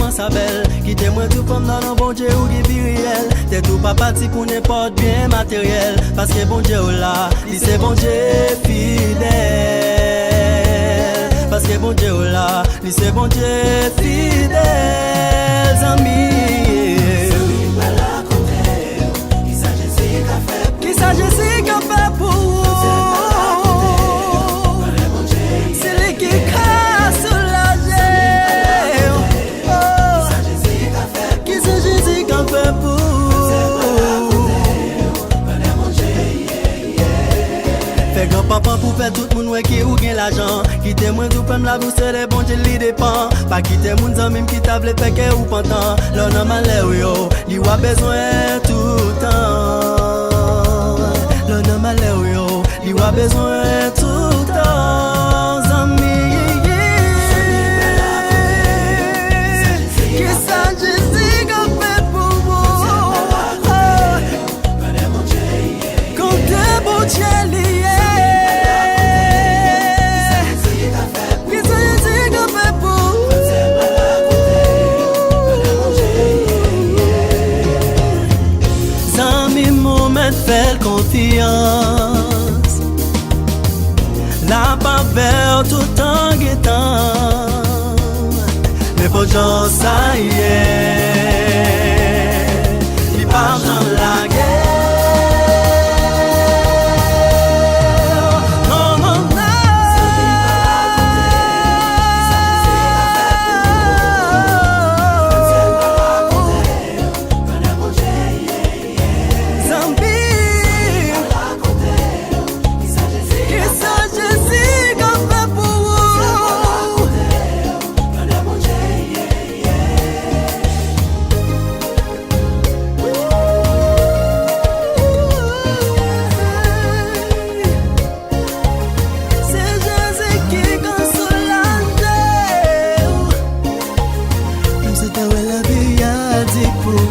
comment ça belle. Quittez moi tout comme dans le bon Dieu ou qui réel. T'es tout pas parti pour n'importe bien matériel. Parce que bon Dieu là, il c'est bon Dieu fidèle. Parce que bon Dieu là, il c'est bon Dieu fidèle. Amis, qui ça Jésus qu'a fait pour vous? C'est lui qui casse la gêne. Qui ça Jésus qu'a fait pour vous? Fait grand-papa pour faire tout le monde qui ou gagne l'argent. Quittez moi tout comme la bourse, les bons Dieu li dépend. Pas quitter mon ami qui t'a voulu faire que ou pendant. L'homme a malheur yo, li a besoin tout le temps. L'homme a malheur yo, li a besoin tout le temps. Amis, qui ça Jésus qu'a fait pour vous? Comptez bon Dieu lié. Fais confiance, la pas vers tout en guettant, mais pour gens ça y est, il part dans la guerre. Non, non, non. Pour